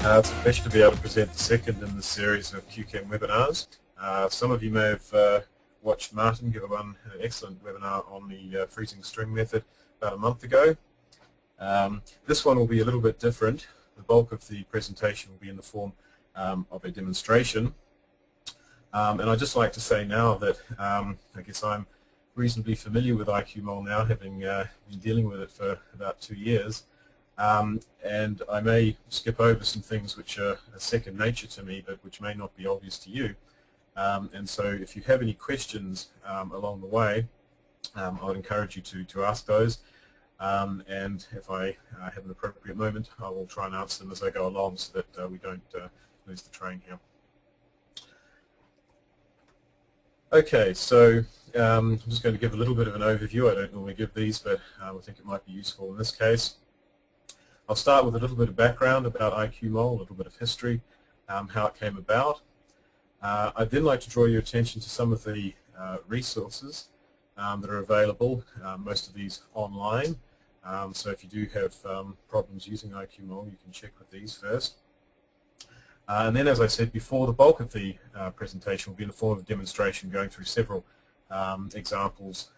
It's a pleasure to be able to present the second in the series of Q-Chem webinars. Some of you may have watched Martin give an excellent webinar on the freezing string method about a month ago. This one will be a little bit different. The bulk of the presentation will be in the form of a demonstration. And I'd just like to say now that I guess I'm reasonably familiar with IQmol now, having been dealing with it for about 2 years. And I may skip over some things which are second nature to me, but which may not be obvious to you. And so if you have any questions along the way, I would encourage you to ask those. And if I have an appropriate moment, I will try and answer them as I go along so that we don't lose the train here. Okay, so I'm just going to give a little bit of an overview. I don't normally give these, but I think it might be useful in this case. I'll start with a little bit of background about IQmol, a little bit of history, how it came about. I'd then like to draw your attention to some of the resources that are available, most of these online. So if you do have problems using IQmol, you can check with these first. And then, as I said before, the bulk of the presentation will be in the form of a demonstration going through several examples,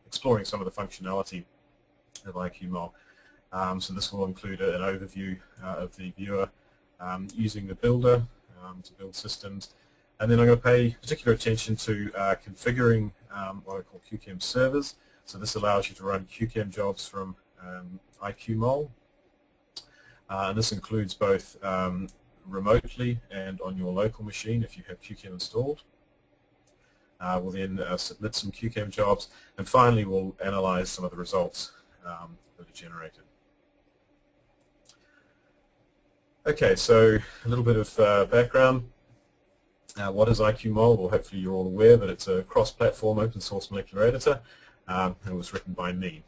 exploring some of the functionality of IQmol. So this will include an overview of the viewer using the builder to build systems. And then I'm going to pay particular attention to configuring what I call Q-Chem servers. So this allows you to run Q-Chem jobs from IQmol. And this includes both remotely and on your local machine if you have Q-Chem installed. We'll then submit some Q-Chem jobs, and finally we'll analyze some of the results that are generated. Okay, so a little bit of background. What is IQmol? Well, hopefully you're all aware that it's a cross-platform open source molecular editor, and it was written by me.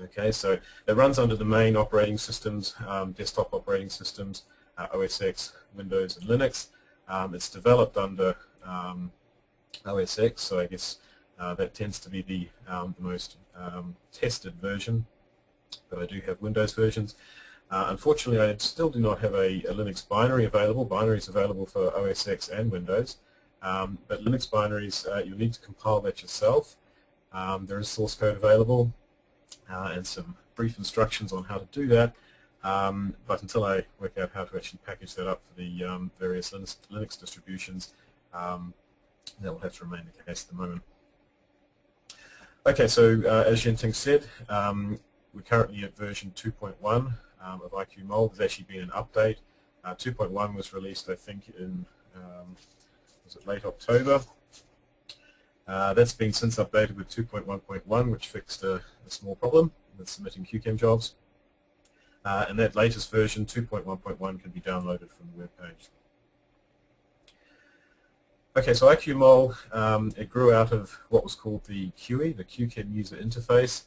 Okay, so it runs under the main operating systems, desktop operating systems, OS X, Windows, and Linux. It's developed under OS X, so I guess that tends to be the most tested version, but I do have Windows versions. Unfortunately, I still do not have a Linux binary available. Binaries available for OS X and Windows, but Linux binaries, you'll need to compile that yourself. There is source code available and some brief instructions on how to do that, but until I work out how to actually package that up for the various Linux distributions, that will have to remain the case at the moment. Okay, so as Jinting said, we're currently at version 2.1 of IQmol. There's actually been an update. 2.1 was released, I think, in was it late October. That's been since updated with 2.1.1, which fixed a small problem with submitting Q-Chem jobs. And that latest version, 2.1.1, can be downloaded from the web page. Okay, so IQmol, it grew out of what was called the QE, the Q-Chem User Interface.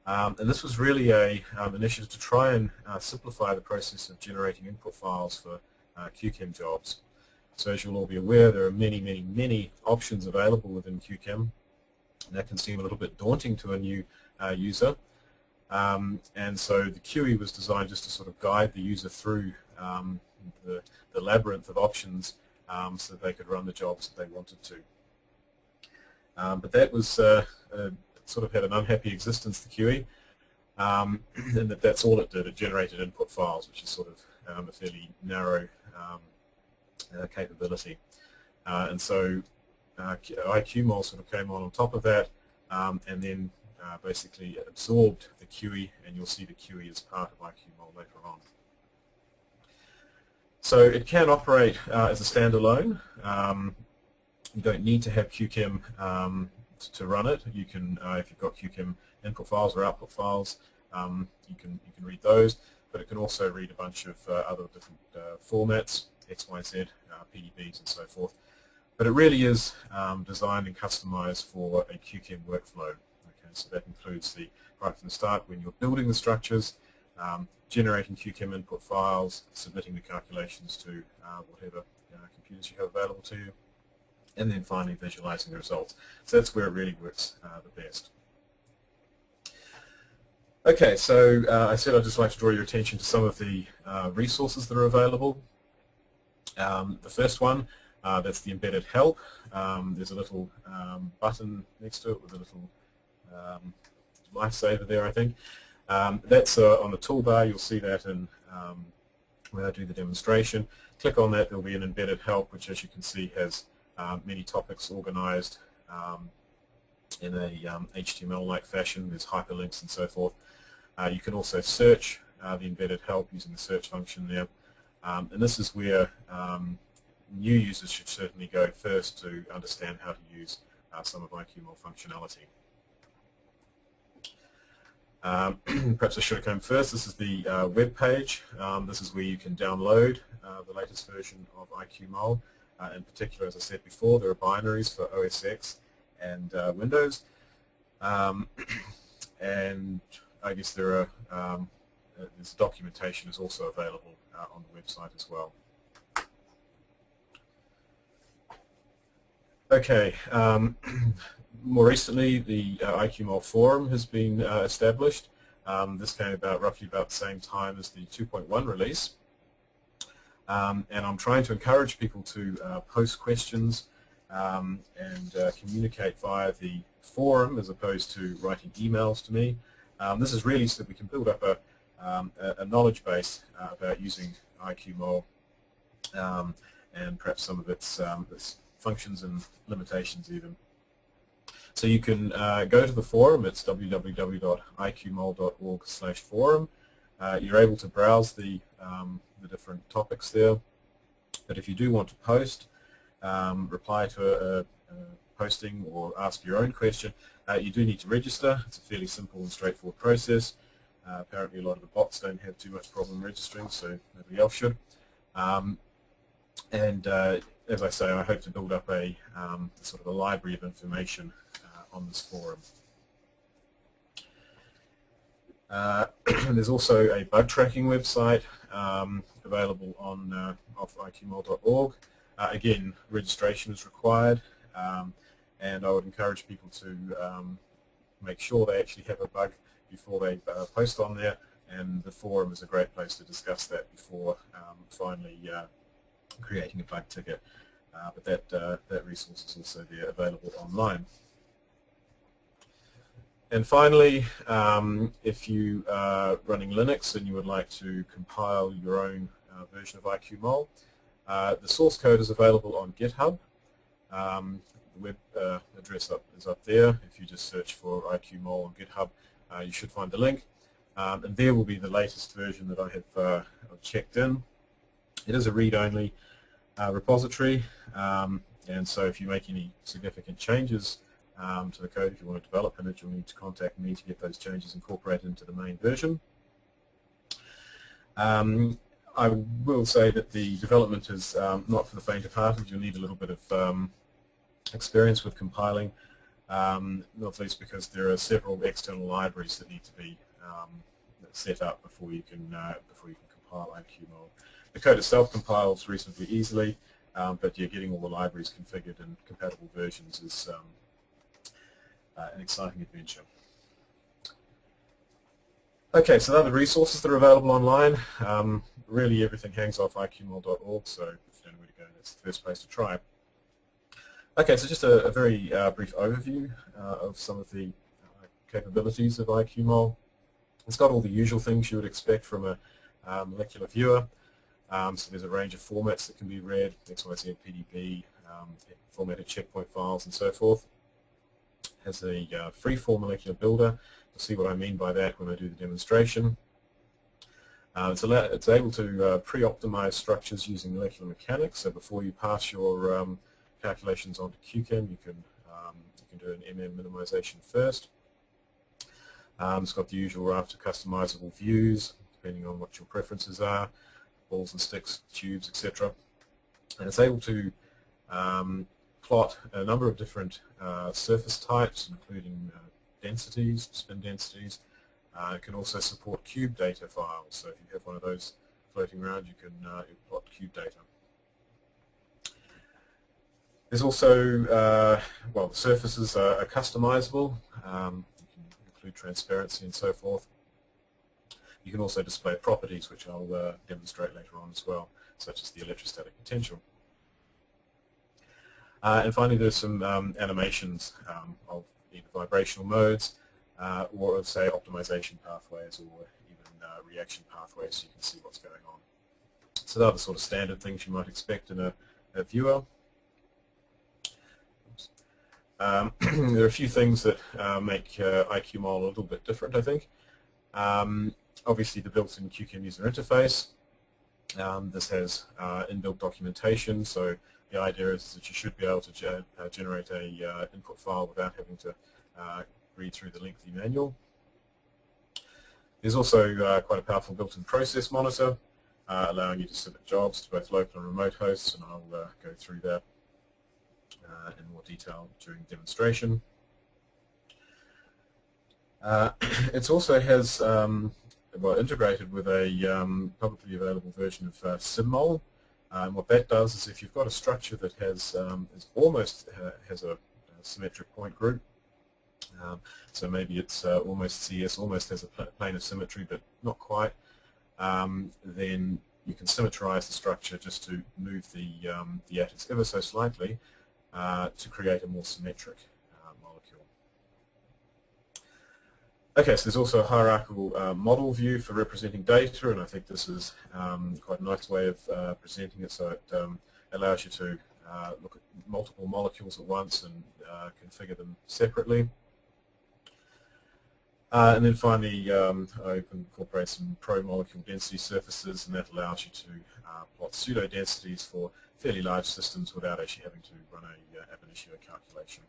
And this was really an initiative to try and simplify the process of generating input files for Q-Chem jobs. So as you'll all be aware, there are many, many, many options available within Q-Chem. That can seem a little bit daunting to a new user. And so the QE was designed just to sort of guide the user through the labyrinth of options so that they could run the jobs that they wanted to. But that was sort of had an unhappy existence, the QE, and that's all it did. It generated input files, which is sort of a fairly narrow capability. And so IQmol sort of came on top of that, and then basically absorbed the QE, and you'll see the QE as part of IQmol later on. So it can operate as a standalone. You don't need to have Q-Chem to run it. You can, if you've got Q-Chem input files or output files, you can read those. But it can also read a bunch of other different formats, XYZ, PDBs, and so forth. But it really is designed and customized for a Q-Chem workflow. Okay, so that includes right from the start when you're building the structures, generating Q-Chem input files, submitting the calculations to whatever computers you have available to you, and then finally visualizing the results. So that's where it really works the best. Okay, so I said I'd just like to draw your attention to some of the resources that are available. The first one, that's the embedded help. There's a little button next to it with a little lifesaver there, I think. That's on the toolbar. You'll see that in when I do the demonstration. Click on that, there'll be an embedded help, which as you can see has many topics organized in a HTML-like fashion. There's hyperlinks and so forth. You can also search the embedded help using the search function there. And this is where new users should certainly go first to understand how to use some of IQmol functionality. Perhaps I should have come first. This is the web page. This is where you can download the latest version of IQmol. In particular, as I said before, there are binaries for OS X and Windows. And I guess there are this documentation is also available on the website as well. Okay, more recently the IQmol Forum has been established. This came about roughly about the same time as the 2.1 release. And I'm trying to encourage people to post questions and communicate via the forum as opposed to writing emails to me. This is really so that we can build up a knowledge base about using IQmol and perhaps some of its functions and limitations even. So you can go to the forum. It's www.iqmol.org/forum. You're able to browse the different topics there. But if you do want to post, reply to a posting or ask your own question, you do need to register. It's a fairly simple and straightforward process. Apparently a lot of the bots don't have too much problem registering, so nobody else should. As I say, I hope to build up a sort of a library of information on this forum. There's also a bug tracking website available on IQmol.org. Again, registration is required, and I would encourage people to make sure they actually have a bug before they post on there, and the forum is a great place to discuss that before finally creating a bug ticket. But that resource is also there available online. And finally, if you are running Linux and you would like to compile your own version of IQmol, the source code is available on GitHub. The web address is up there. If you just search for IQmol on GitHub, you should find the link. And there will be the latest version that I have checked in. It is a read-only repository, and so if you make any significant changes to the code, if you want to develop in it, you'll need to contact me to get those changes incorporated into the main version. I will say that the development is not for the faint-of-hearted. You'll need a little bit of experience with compiling, not least because there are several external libraries that need to be set up before you can compile IQmol. The code itself compiles reasonably easily, but getting all the libraries configured and compatible versions is an exciting adventure. Okay, so other resources that are available online. Really everything hangs off IQmol.org, so if you don't know where to go, that's the first place to try. Okay, so just a very brief overview of some of the capabilities of IQmol. It's got all the usual things you would expect from a molecular viewer. So there's a range of formats that can be read, XYZ, PDB, formatted checkpoint files, and so forth. It has a free-form molecular builder. You'll see what I mean by that when I do the demonstration. It's able to pre-optimize structures using molecular mechanics. So before you pass your calculations onto Q-Chem, you can do an MM minimization first. It's got the usual raft of customizable views, depending on what your preferences are. Balls and sticks, tubes, etc. And it's able to plot a number of different surface types, including densities, spin densities. It can also support cube data files, so if you have one of those floating around, you can plot cube data. There's also, well, the surfaces are customizable. You can include transparency and so forth. You can also display properties, which I'll demonstrate later on as well, such as the electrostatic potential. And finally, there's some animations of either vibrational modes or of, say, optimization pathways or even reaction pathways, so you can see what's going on. So they're the sort of standard things you might expect in a viewer. There are a few things that make IQmol a little bit different, I think. Obviously, the built-in Q-Chem user interface. This has inbuilt documentation, so the idea is that you should be able to generate a input file without having to read through the lengthy manual. There's also quite a powerful built-in process monitor, allowing you to submit jobs to both local and remote hosts, and I'll go through that in more detail during demonstration. It also has integrated with a publicly available version of IQmol. And what that does is, if you've got a structure that has almost has a symmetric point group, so maybe it's almost CS, almost has a plane of symmetry, but not quite, then you can symmetrize the structure just to move the atoms ever so slightly to create a more symmetric molecule. Okay, so there's also a hierarchical model view for representing data, and I think this is quite a nice way of presenting it, so it allows you to look at multiple molecules at once and configure them separately. And then finally, I incorporate some pro-molecule density surfaces, and that allows you to plot pseudo-densities for fairly large systems without actually having to run a ab initio calculation.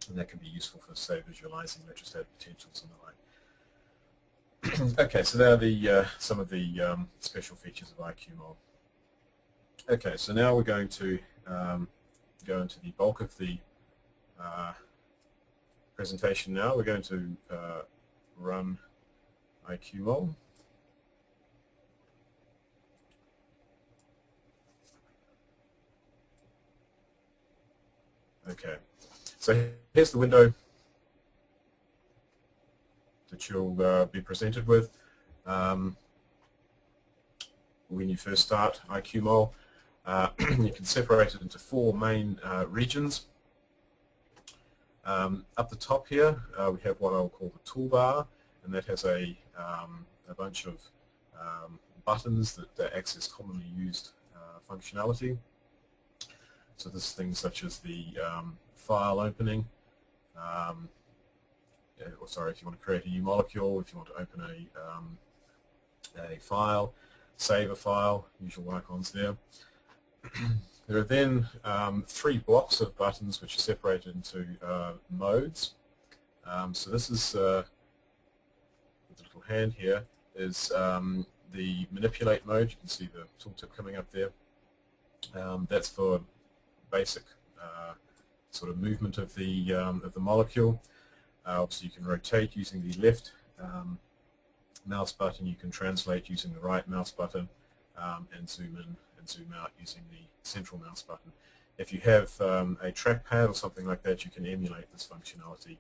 And that can be useful for, say, visualizing electrostatic potentials and the like. Okay, so there are some of the special features of IQmol. Okay, so now we're going to go into the bulk of the presentation now. We're going to run IQmol. Okay, so here's the window that you'll be presented with when you first start IQmol. You can separate it into four main regions. Up the top here, we have what I'll call the toolbar, and that has a bunch of buttons that access commonly used functionality. So this is things such as the file opening, or sorry, if you want to create a new molecule, if you want to open a file, save a file, usual icons there. There are then three blocks of buttons which are separated into modes. So this is, with the little hand here, is the manipulate mode. You can see the tooltip coming up there. That's for basic sort of movement of the molecule. Obviously, you can rotate using the left mouse button. You can translate using the right mouse button, and zoom in and zoom out using the central mouse button. If you have a trackpad or something like that, you can emulate this functionality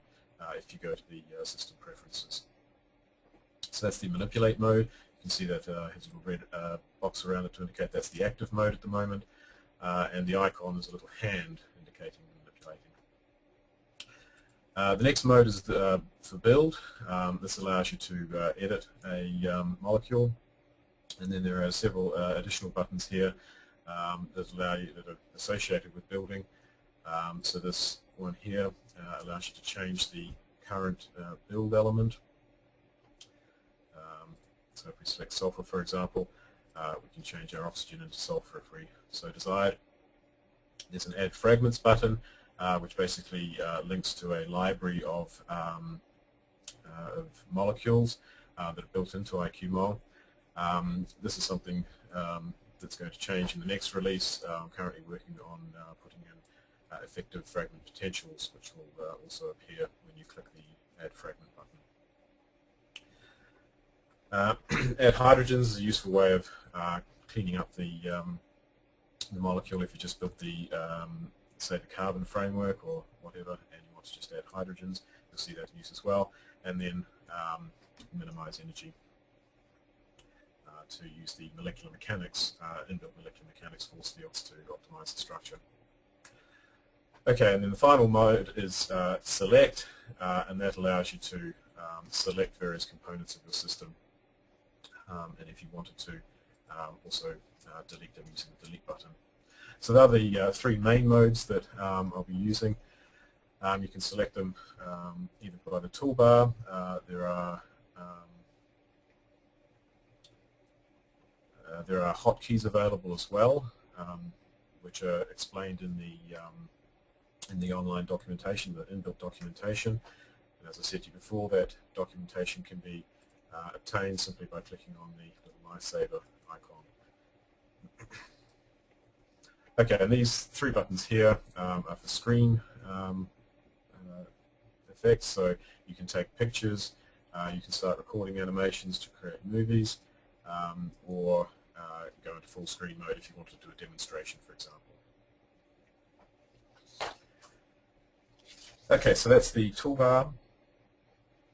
if you go to the system preferences. So that's the manipulate mode. You can see that has a little red box around it to indicate that's the active mode at the moment, and the icon is a little hand indicating manipulating. The next mode is for build. This allows you to edit a molecule, and then there are several additional buttons here that are associated with building. So this one here allows you to change the current build element. So if we select sulfur, for example, we can change our oxygen into sulfur if we so desired. There's an add fragments button, which basically links to a library of molecules that are built into IQmol. This is something that's going to change in the next release. I'm currently working on putting in effective fragment potentials, which will also appear when you click the add fragment button. Add hydrogens is a useful way of cleaning up the molecule if you just built the say the carbon framework or whatever, and you want to just add hydrogens. You'll see that in use as well. And then minimize energy. to use the molecular mechanics, inbuilt molecular mechanics force fields to optimize the structure. Okay, and then the final mode is select, and that allows you to select various components of your system, and if you wanted to also delete them using the delete button. So they're the three main modes that I'll be using. You can select them either by the toolbar. There are hotkeys available as well, which are explained in the online documentation, the inbuilt documentation. And as I said to you before, that documentation can be obtained simply by clicking on the little lifesaver icon. Okay, and these three buttons here are for screen effects, so you can take pictures, you can start recording animations to create movies, or go into full screen mode if you want to do a demonstration, for example. Okay, so that's the toolbar.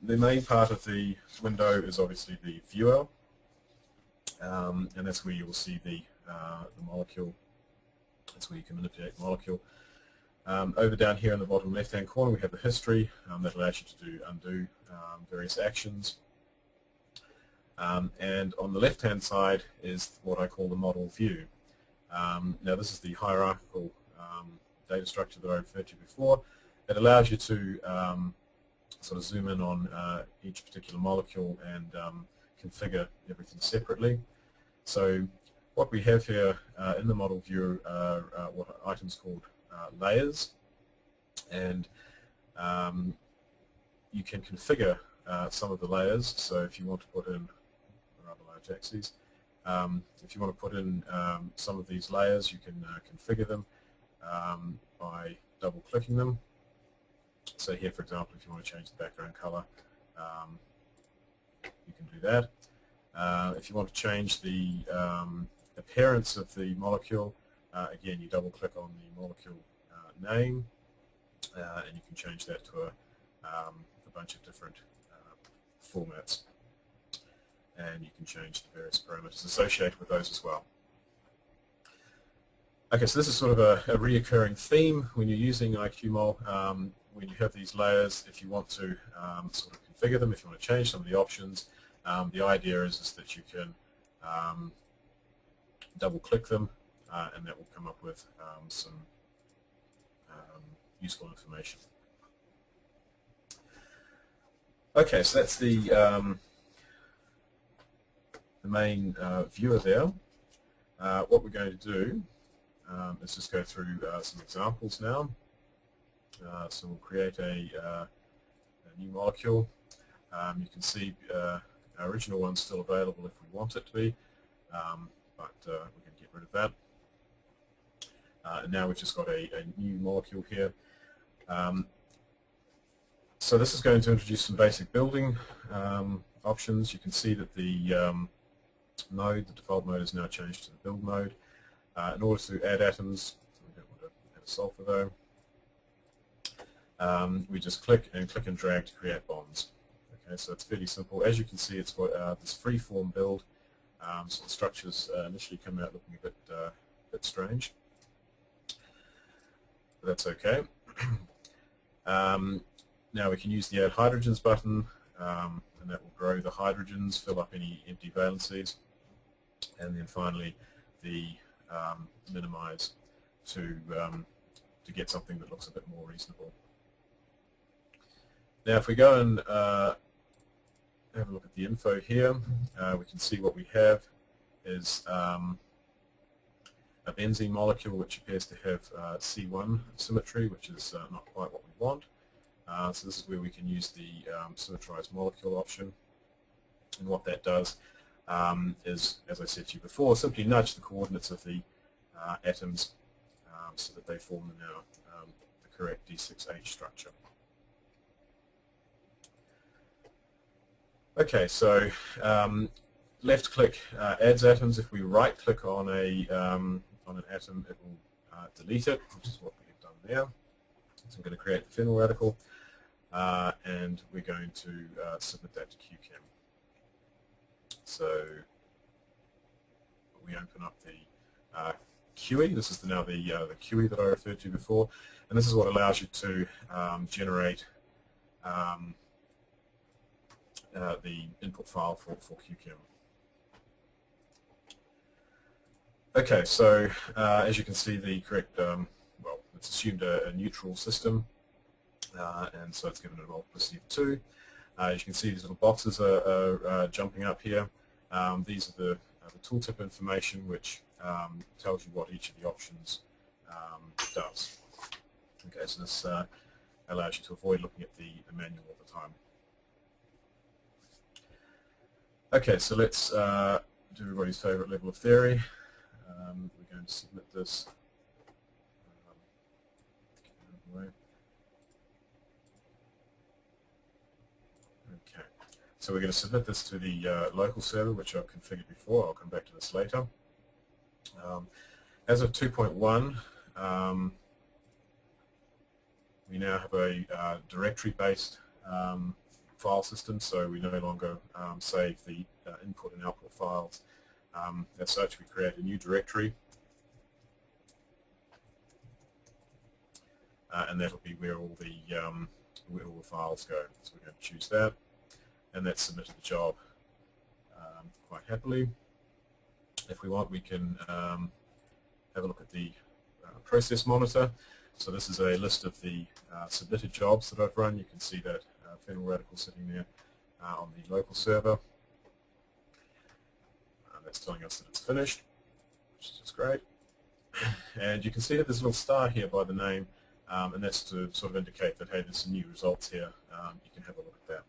The main part of the window is obviously the viewer, and that's where you will see the molecule. That's where you can manipulate the molecule. Over down here in the bottom left-hand corner, we have the history that allows you to undo various actions. And on the left-hand side is what I call the model view. Now, this is the hierarchical data structure that I referred to before. It allows you to sort of zoom in on each particular molecule and configure everything separately. So what we have here in the model view are what are items called layers, and you can configure some of the layers. So if you want to put in rather large axes, if you want to put in some of these layers, you can configure them by double-clicking them. So here, for example, if you want to change the background color, you can do that. If you want to change the appearance of the molecule, again, you double-click on the molecule name, and you can change that to a bunch of different formats. And you can change the various parameters associated with those as well. Okay, so this is sort of a reoccurring theme when you're using IQmol. When you have these layers, if you want to sort of configure them, if you want to change some of the options, the idea is that you can double-click them, and that will come up with some useful information. Okay, so that's the main viewer there. What we're going to do is just go through some examples now. So we'll create a new molecule. You can see our original one's still available if we want it to be, but we're going to get rid of that. And now we've just got a new molecule here. So this is going to introduce some basic building options. You can see that the mode, the default mode, is now changed to the build mode. In order to add atoms, we don't want to add a sulfur though, we just click and drag to create bonds. Okay, so it's fairly simple. As you can see, it's got this free-form build, so the structures initially come out looking a bit strange. But that's okay. Now we can use the Add Hydrogens button, and that will grow the hydrogens, fill up any empty valencies, and then finally the minimize to get something that looks a bit more reasonable. Now if we go and have a look at the info here, we can see what we have is a benzene molecule which appears to have C1 symmetry, which is not quite what we want. So this is where we can use the symmetrized molecule option, and what that does is, as I said to you before, simply nudge the coordinates of the atoms so that they form now the correct D6H structure. Okay, so left click adds atoms. If we right click on an atom, it will delete it, which is what we've done there. So I'm going to create the phenyl radical, and we're going to submit that to Q-Chem. So we open up the QE. This is now the QE that I referred to before, and this is what allows you to generate the input file for Q-Chem. Okay, so as you can see, the correct, well, it's assumed a neutral system, and so it's given a multiplicity of 2. As you can see, these little boxes are jumping up here. These are the tooltip information, which tells you what each of the options does. Okay, so this allows you to avoid looking at the manual all the time. Okay, so let's do everybody's favorite level of theory. We're going to submit this. Okay, so we're going to submit this to the local server, which I've configured before. I'll come back to this later. As of 2.1, we now have a directory-based file system, so we no longer save the input and output files. As such, we create a new directory, and that'll be where all the files go. So we're going to choose that, and that's submitted the job quite happily. If we want, we can have a look at the process monitor. So this is a list of the submitted jobs that I've run. You can see that phenol radical sitting there on the local server. That's telling us that it's finished, which is just great. And you can see that there's a little star here by the name, and that's to sort of indicate that, hey, there's some new results here. You can have a look at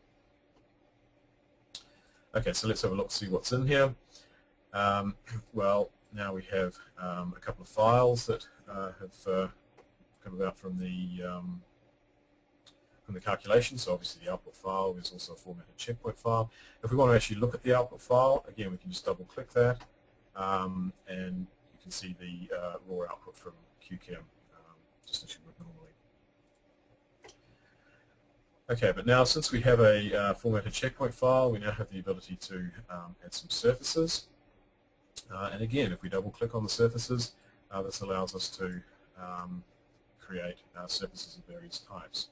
that. Okay, so let's have a look, see what's in here. Well, now we have a couple of files that have come about from the calculation. So obviously the output file is also a formatted checkpoint file. If we want to actually look at the output file, again, we can just double click that, and you can see the raw output from Q-Chem, just as you would normally. Okay, but now since we have a formatted checkpoint file, we now have the ability to add some surfaces. And again, if we double click on the surfaces, this allows us to create surfaces of various types.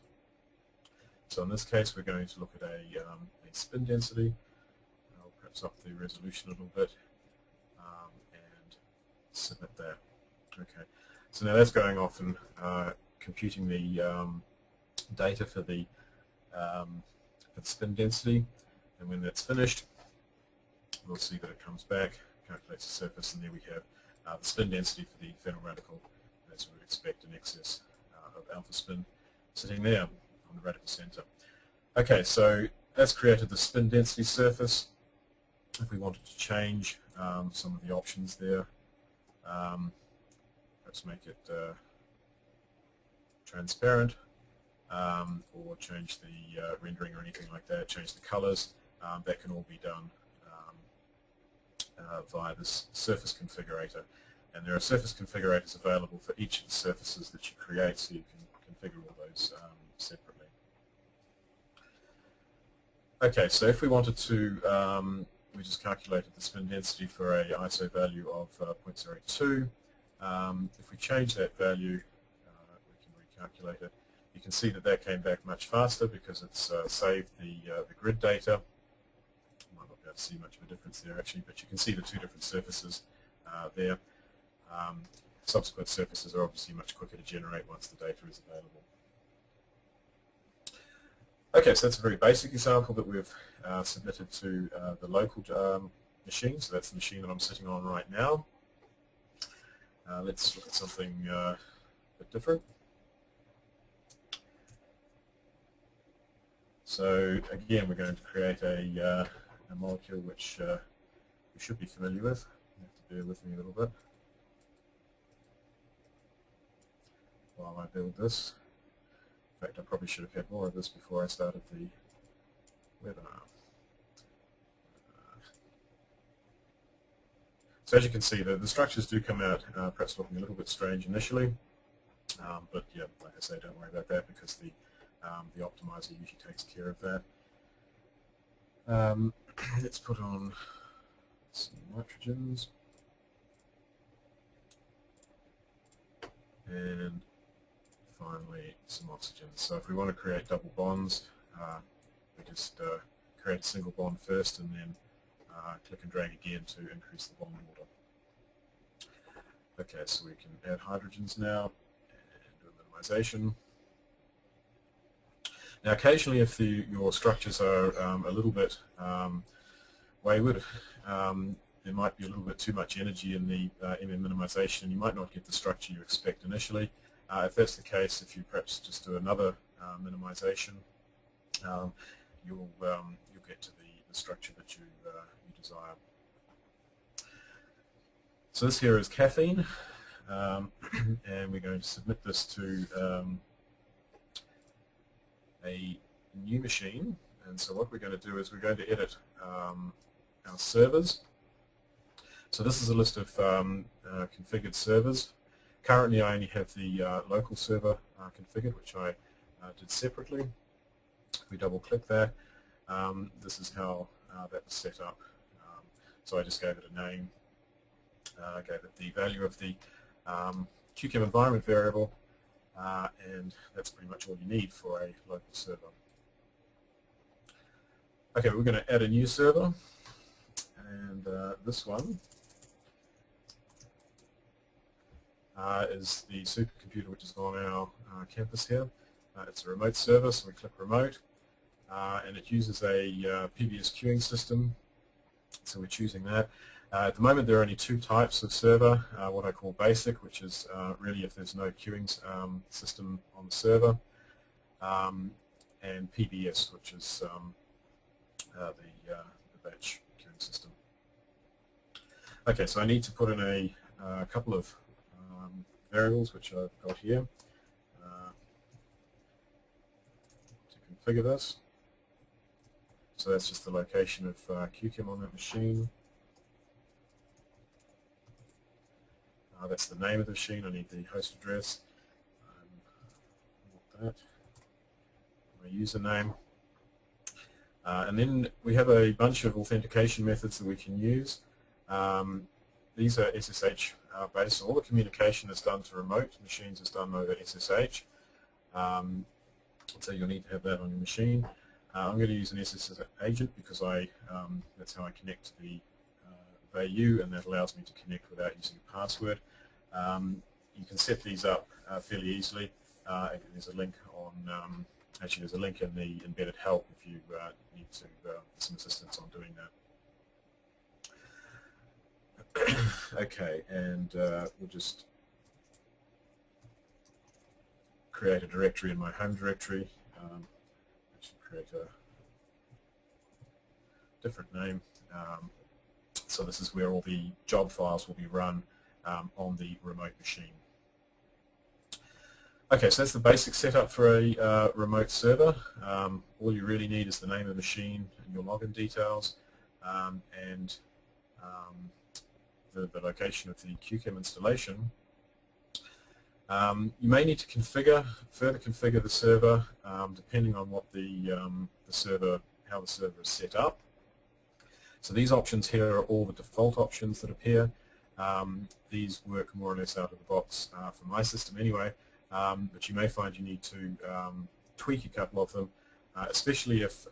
So in this case, we're going to look at a spin density. I'll perhaps up the resolution a little bit and submit that. Okay, so now that's going off and computing the data for the spin density, and when that's finished, we'll see that it comes back, calculates the surface, and there we have the spin density for the phenol radical, as we would expect, in excess of alpha spin sitting there on the radical center. Okay, so that's created the spin density surface. If we wanted to change some of the options there, let's make it transparent, or change the rendering or anything like that, change the colors, that can all be done via this surface configurator. And there are surface configurators available for each of the surfaces that you create, so you can configure all those separately. Okay, so if we wanted to, we just calculated the spin density for a ISO value of 0.02. If we change that value, we can recalculate it. You can see that that came back much faster because it's saved the grid data. You might not be able to see much of a difference there actually, but you can see the two different surfaces there. Subsequent surfaces are obviously much quicker to generate once the data is available. Okay, so that's a very basic example that we've submitted to the local machine. So that's the machine that I'm sitting on right now. Let's look at something a bit different. So again, we're going to create a molecule which you should be familiar with. You have to bear with me a little bit while I build this. In fact, I probably should have had more of this before I started the webinar. So as you can see, the structures do come out perhaps looking a little bit strange initially, but yeah, like I say, don't worry about that because the optimizer usually takes care of that. Let's put on some nitrogens. and finally some oxygen. So if we want to create double bonds, we just create a single bond first and then click and drag again to increase the bond order. Okay, so we can add hydrogens now and do a minimization. Now occasionally if your structures are a little bit wayward, there might be a little bit too much energy in the minimization, and you might not get the structure you expect initially. If that's the case, if you perhaps just do another minimization, you'll get to the structure that you desire. So this here is caffeine, and we're going to submit this to a new machine. And so what we're going to do is we're going to edit our servers. So this is a list of configured servers. Currently I only have the local server configured, which I did separately. If we double click that, this is how that was set up. So I just gave it a name, gave it the value of the Q-Chem environment variable, and that's pretty much all you need for a local server. Okay, we're going to add a new server, and this one is the supercomputer which is on our campus here. It's a remote server, so we click remote, and it uses a PBS queuing system, so we're choosing that. At the moment there are only two types of server, what I call basic, which is really if there's no queuing system on the server, and PBS, which is the batch queuing system. Okay, so I need to put in a couple of variables which I've got here to configure this. So that's just the location of Q-Chem on that machine. That's the name of the machine. I need the host address. That. My username. And then we have a bunch of authentication methods that we can use. These are SSH based. So all the communication is done to remote machines is done over SSH. So you'll need to have that on your machine. I'm going to use an SSH agent because that's how I connect to the VAU, and that allows me to connect without using a password. You can set these up fairly easily. There's a link on, actually there's a link in the embedded help if you need some assistance on doing that. Okay, and we'll just create a directory in my home directory. I should create a different name. So this is where all the job files will be run on the remote machine. Okay, so that's the basic setup for a remote server. All you really need is the name of the machine and your login details, and the location of the Q-Chem installation. You may need to further configure the server depending on what how the server is set up. So these options here are all the default options that appear. These work more or less out of the box for my system anyway, but you may find you need to tweak a couple of them, especially if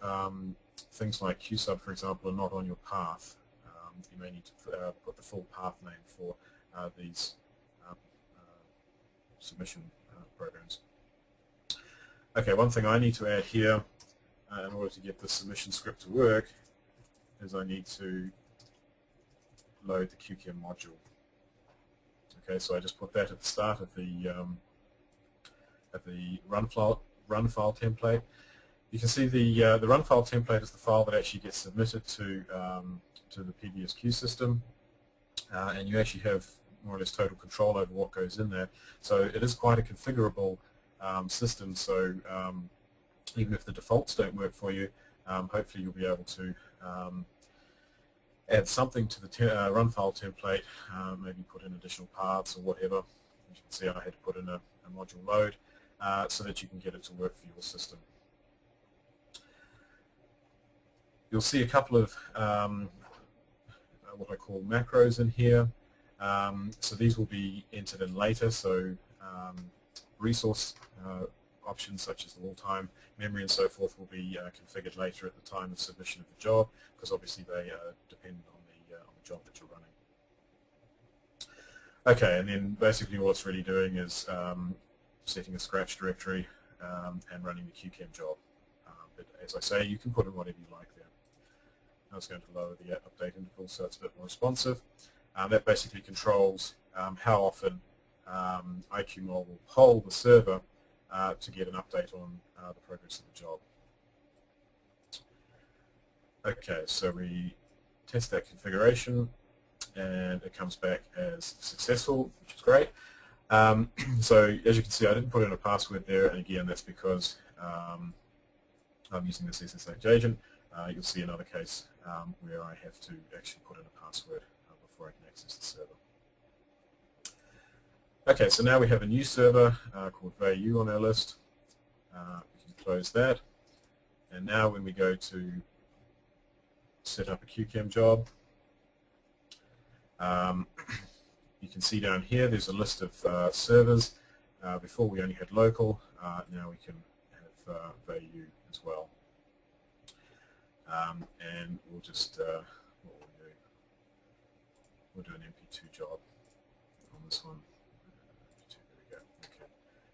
things like QSub, for example, are not on your path. You may need to put the full path name for these submission programs. Okay, one thing I need to add here in order to get the submission script to work is I need to load the Q-Chem module. Okay, so I just put that at the start of the run file template. You can see the run file template is the file that actually gets submitted to the PBSQ system, and you actually have more or less total control over what goes in there. So it is quite a configurable system. So even if the defaults don't work for you, hopefully you'll be able to add something to the run file template, maybe put in additional paths or whatever. As you can see, I had to put in a module load so that you can get it to work for your system. You'll see a couple of what I call macros in here. So these will be entered in later, so resource options such as the wall time, memory and so forth will be configured later at the time of submission of the job, because obviously they depend on the job that you're running. Okay, and then basically all it's really doing is setting a scratch directory and running the Q-Chem job. But as I say, you can put in whatever you like there. I was going to lower the update interval so it's a bit more responsive. That basically controls how often IQmol will poll the server to get an update on the progress of the job. Okay, so we test that configuration and it comes back as successful, which is great. So as you can see, I didn't put in a password there, and again that's because I'm using this SSH agent. You'll see another case where I have to actually put in a password before I can access the server. Okay, so now we have a new server called VU on our list. We can close that. And now when we go to set up a Q-Chem job, you can see down here there's a list of servers. Before we only had local, now we can have VU as well. And we'll just, what we'll do an MP2 job on this one. There we go. Okay.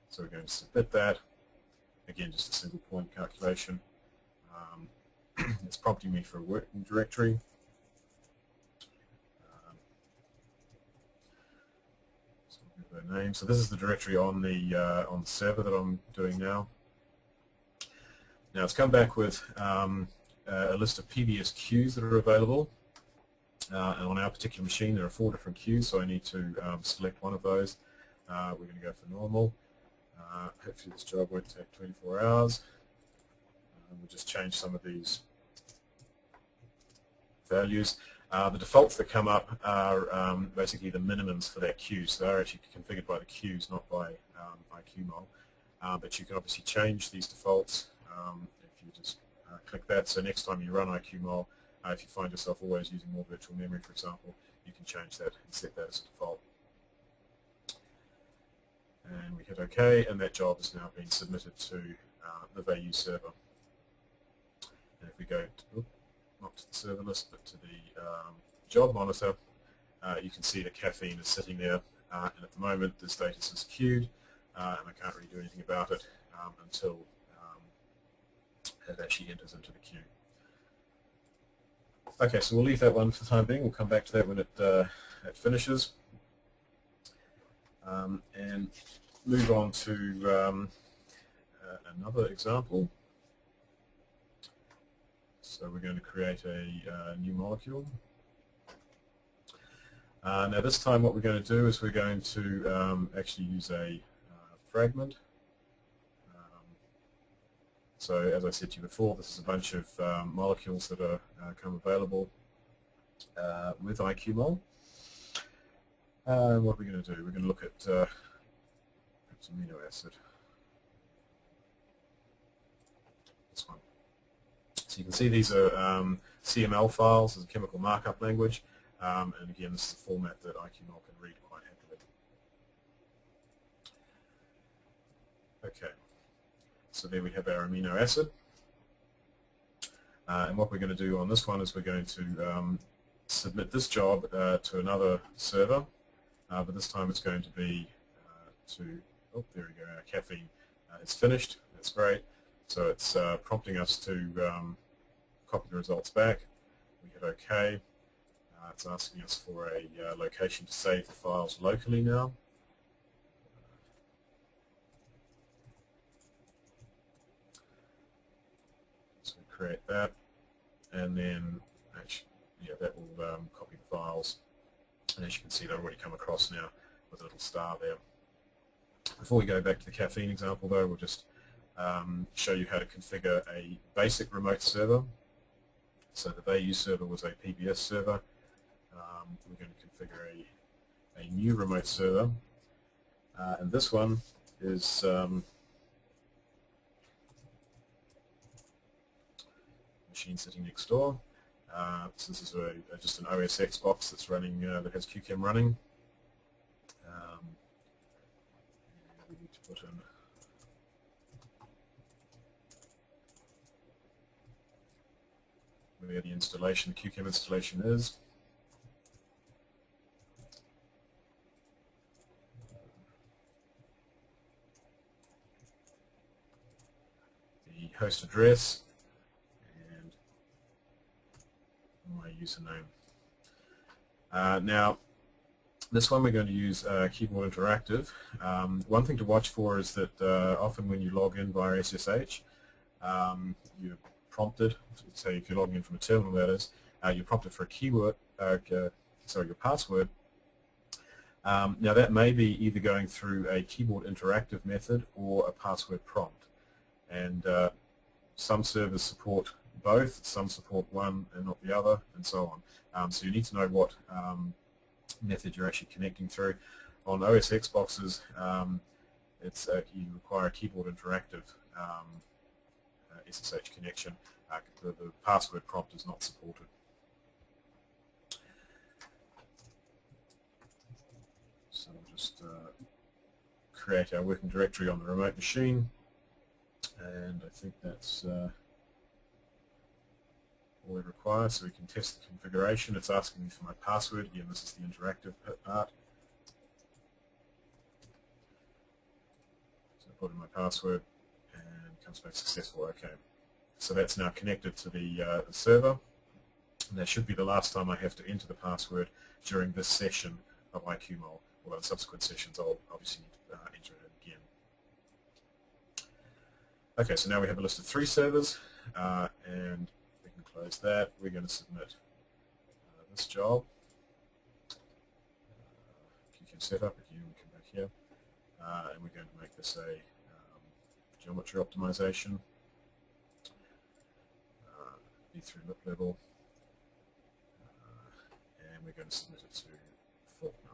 So we're going to submit that. Again, just a single point calculation. It's prompting me for a working directory. So we'll give it a name. So this is the directory on the server that I'm doing now. Now it's come back with a list of PBS queues that are available. And on our particular machine there are 4 different queues, so I need to select one of those. We're going to go for normal. Hopefully this job won't take 24 hours. We'll just change some of these values. The defaults that come up are basically the minimums for that queue, so they're actually configured by the queues, not by IQmol. But you can obviously change these defaults if you just click that. So next time you run IQmol, if you find yourself always using more virtual memory, for example, you can change that and set that as a default. And we hit OK, and that job has now been submitted to the VU server. And if we go to, not to the server list, but to the job monitor, you can see the caffeine is sitting there. And at the moment, the status is queued, and I can't really do anything about it until it actually enters into the queue. Okay, so we'll leave that one for the time being. We'll come back to that when it finishes. And move on to another example. So we're going to create a new molecule. Now this time what we're going to do is we're going to actually use a fragment. So as I said to you before, this is a bunch of molecules that are come available with IQmol. What are we going to do? We're going to look at perhaps amino acid. This one. So you can see these are CML files, as a chemical markup language, and again this is a format that IQmol can read quite happily. Okay, so there we have our amino acid, and what we're going to do on this one is we're going to submit this job to another server. But this time it's going to be oh, there we go, our caffeine is finished. That's great. So it's prompting us to copy the results back. We hit OK. It's asking us for a location to save the files locally now. So we create that, and then actually, yeah, that will copy the files. And as you can see, they've already come across now with a little star there. Before we go back to the caffeine example, though, we'll just show you how to configure a basic remote server. So the VU server was a PBS server. We're going to configure a new remote server. And this one is machine sitting next door. So this is just an OS X box that's running, that has Q-Chem running. put in where the installation, the Q-Chem installation is. The host address and my username. Now, this one we're going to use IQmol Interactive. One thing to watch for is that often when you log in via SSH, you're prompted, say if you're logging in from a terminal that is, you're prompted for a keyword, your password. Now that may be either going through a keyboard interactive method or a password prompt. And some servers support both, some support one and not the other, and so on. So you need to know what method you're actually connecting through. On OS X boxes, you require a keyboard interactive SSH connection. The password prompt is not supported. So we'll just create our working directory on the remote machine, and I think that's all we require. So we can test the configuration. It's asking me for my password. Again, this is the interactive part. So I put in my password and it comes back successful. Okay. So that's now connected to the server. And that should be the last time I have to enter the password during this session of IQmol. Although in subsequent sessions I'll obviously need to enter it again. Okay, so now we have a list of 3 servers, and we can close that. We're going to submit this job. Q-Chem setup, again, we come back here, and we're going to make this a geometry optimization, through lip level, and we're going to submit it to Faulkner.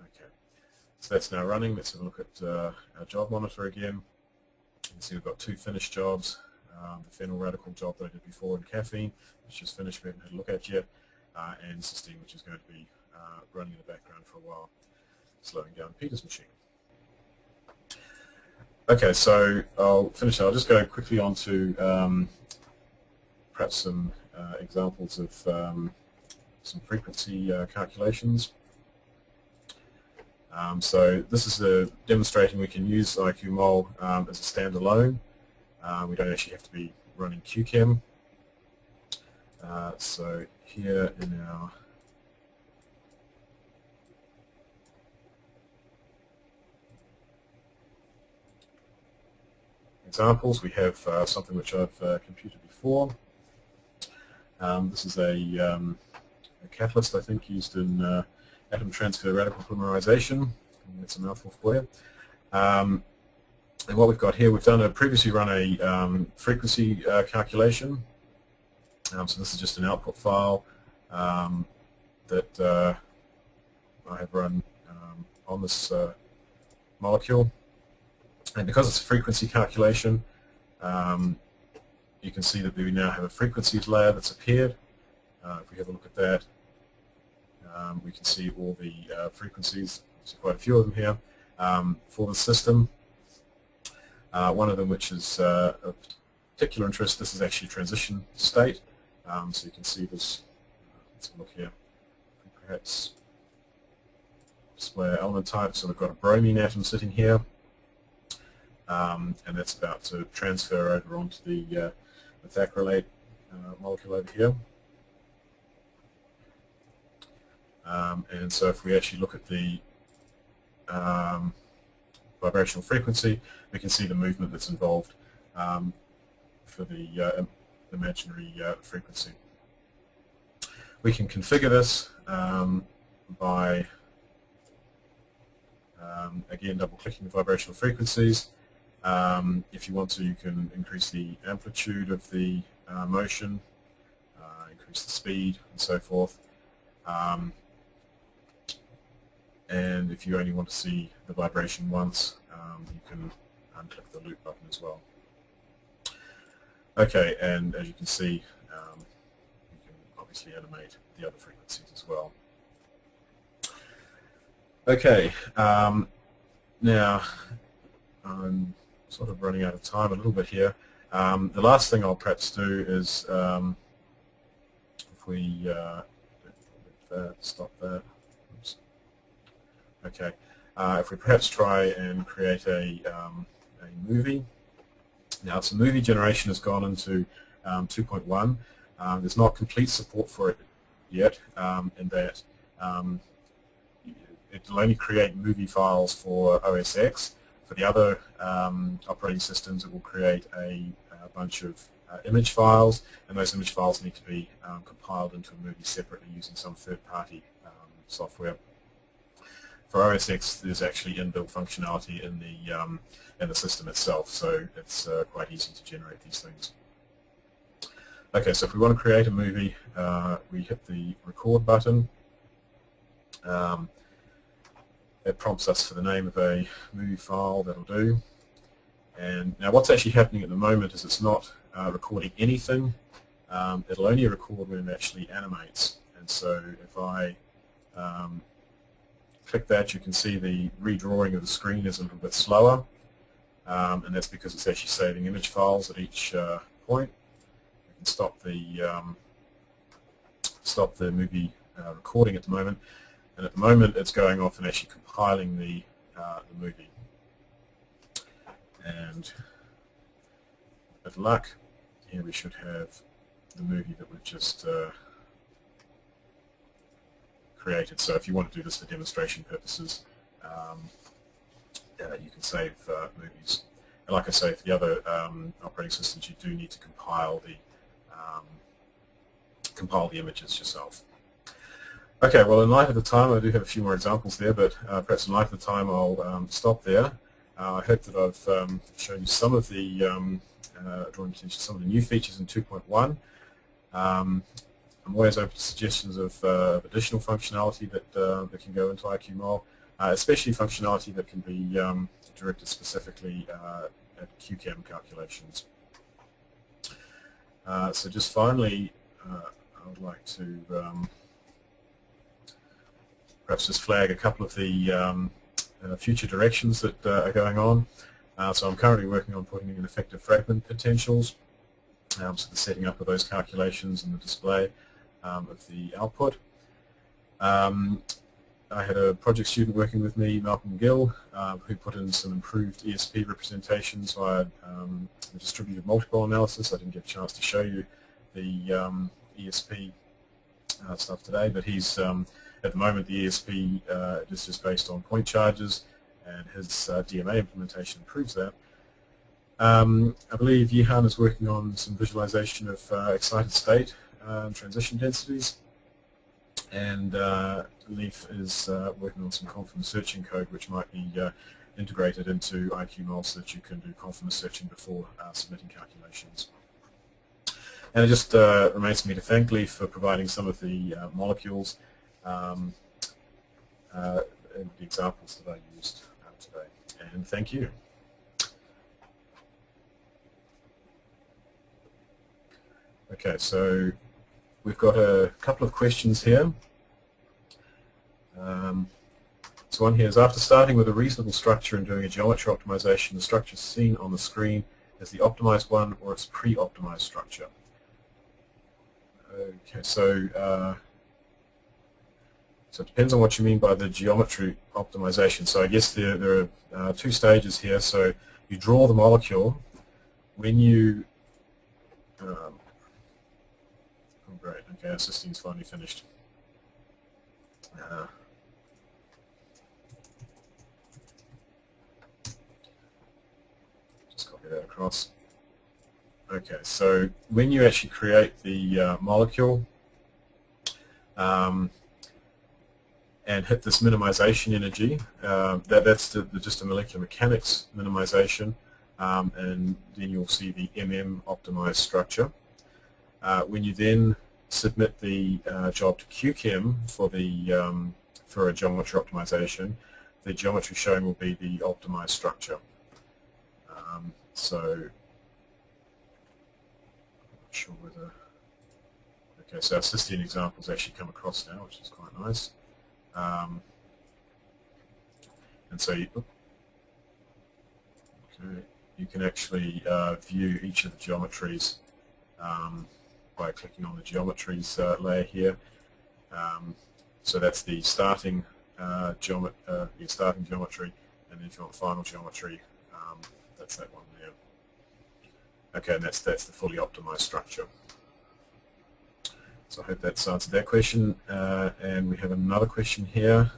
Okay, so that's now running. Let's have a look at our job monitor again. You can see we've got 2 finished jobs. The phenyl radical job that I did before in caffeine, which is finished, we haven't had a look at yet, and cysteine, which is going to be running in the background for a while, slowing down Peter's machine. Okay, so I'll finish. I'll just go quickly on to perhaps some examples of some frequency calculations. So this is demonstrating we can use IQmol as a standalone. We don't actually have to be running Q-Chem. So here in our examples, we have something which I've computed before. This is a catalyst, I think, used in atom transfer radical polymerization. That's a mouthful for you. And what we've got here, we've previously run a frequency calculation. So this is just an output file that I have run on this molecule. And because it's a frequency calculation, you can see that we now have a frequencies layer that's appeared. If we have a look at that, we can see all the frequencies. There's quite a few of them here for the system. One of them, which is of particular interest, this is actually transition state. So you can see this. Let's look here. Perhaps display our element type. So we've got a bromine atom sitting here. And that's about to transfer over onto the methacrylate molecule over here. And so if we actually look at the vibrational frequency, we can see the movement that's involved for the imaginary frequency. We can configure this by, again, double-clicking the vibrational frequencies. If you want to, you can increase the amplitude of the motion, increase the speed, and so forth. And if you only want to see the vibration once, you can unclick the loop button as well. Okay, and as you can see, you can obviously animate the other frequencies as well. Okay, now I'm sort of running out of time a little bit here. The last thing I'll perhaps do is, if we stop that. Oops. Okay, if we perhaps try and create a movie. Now, so movie generation has gone into 2.1. There's not complete support for it yet, in that it will only create movie files for OS X. For the other operating systems, it will create a bunch of image files, and those image files need to be compiled into a movie separately using some third-party software. For OS X, there's actually inbuilt functionality in the system itself, so it's quite easy to generate these things. Okay, so if we want to create a movie, we hit the record button. It prompts us for the name of a movie file. That'll do. And now what's actually happening at the moment is it's not recording anything. It'll only record when it actually animates. And so if I click that, you can see the redrawing of the screen is a little bit slower, and that's because it's actually saving image files at each point. We can stop the movie recording at the moment, and at the moment it's going off and actually compiling the movie. And with luck, here we should have the movie that we've just created. So if you want to do this for demonstration purposes, you can save movies. And like I say, for the other operating systems, you do need to compile the images yourself. Okay, well, in light of the time, I do have a few more examples there, but perhaps in light of the time, I'll stop there. I hope that I've shown you some of the drawing potential, some of the new features in 2.1. I'm always open to suggestions of additional functionality that can go into IQmol, especially functionality that can be directed specifically at Q-Chem calculations. So just finally, I would like to perhaps just flag a couple of the future directions that are going on. So I'm currently working on putting in effective fragment potentials, so the setting up of those calculations and the display of the output. I had a project student working with me, Malcolm Gill, who put in some improved ESP representations via the distributed multipole analysis. I didn't get a chance to show you the ESP stuff today, but he's at the moment the ESP is just based on point charges, and his DMA implementation improves that. I believe Yihan is working on some visualization of excited state transition densities, and Leaf is working on some conformal searching code which might be integrated into IQmol so that you can do conformal searching before submitting calculations. And it just remains for me to thank Leaf for providing some of the molecules and the examples that I used today. And thank you. Okay, so we've got a couple of questions here. So one here is, after starting with a reasonable structure and doing a geometry optimization, the structure seen on the screen is the optimized one or its pre-optimized structure? Okay, so it depends on what you mean by the geometry optimization. So I guess there are two stages here. So you draw the molecule. When you oh great, okay, our cystine's finally finished. Just copy that across. Okay, so when you actually create the molecule and hit this minimization energy, that's just a molecular mechanics minimization, and then you'll see the optimized structure. When you then submit the job to Q-Chem for a geometry optimization, the geometry shown will be the optimized structure. So sure whether... Okay, so our cysteine examples actually come across now, which is quite nice. And so you can actually view each of the geometries by clicking on the geometries layer here. So that's the starting geometry, and then if you want final geometry, that's that one there. Okay, and that's the fully optimized structure. So I hope that's answered that question. And we have another question here.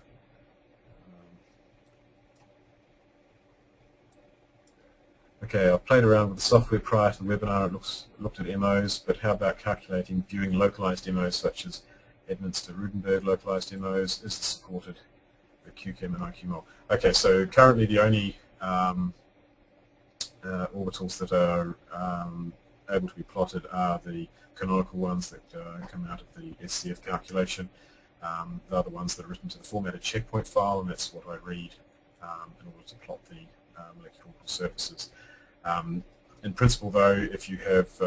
Okay, I played around with the software prior to the webinar. It looked at MOs, but how about calculating viewing localized MOs such as Edmonds-to-Rudenberg localized MOs? Is this supported with Q-Chem and IQmol? Okay, so currently the only orbitals that are able to be plotted are the canonical ones that come out of the SCF calculation. The other ones that are written to the formatted checkpoint file, and that's what I read in order to plot the molecular surfaces. In principle, though, if you have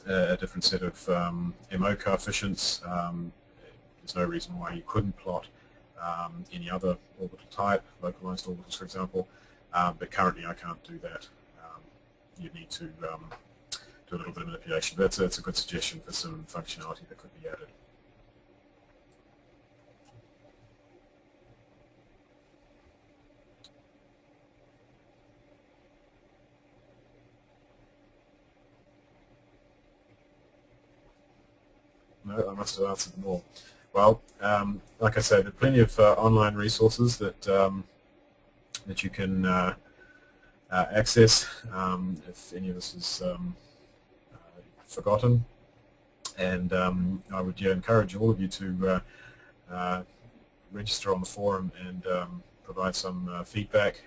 a different set of MO coefficients, there's no reason why you couldn't plot any other orbital type, localized orbitals, for example, but currently I can't do that. You need to do a little bit of manipulation. That's a good suggestion for some functionality that could be added. No, I must have answered them all. Well, like I said, there are plenty of online resources that that you can access if any of this is forgotten. And I would encourage all of you to register on the forum and provide some feedback.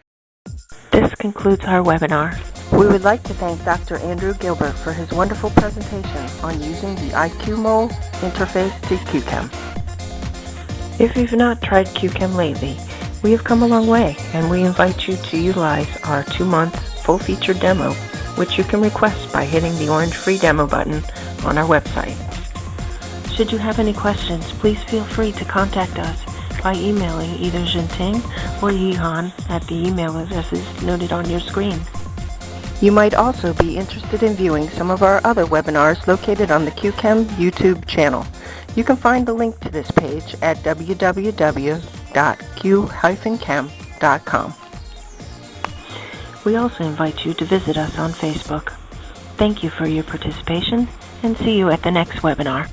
This concludes our webinar. We would like to thank Dr. Andrew Gilbert for his wonderful presentation on using the IQmol interface to Q-Chem. If you've not tried Q-Chem lately, we have come a long way, and we invite you to utilize our 2-month full-featured demo, which you can request by hitting the orange free demo button on our website. Should you have any questions, please feel free to contact us by emailing either Jinting or Yihan at the email addresses noted on your screen. You might also be interested in viewing some of our other webinars located on the Q-Chem YouTube channel. You can find the link to this page at www.q-chem.com. We also invite you to visit us on Facebook. Thank you for your participation, and see you at the next webinar.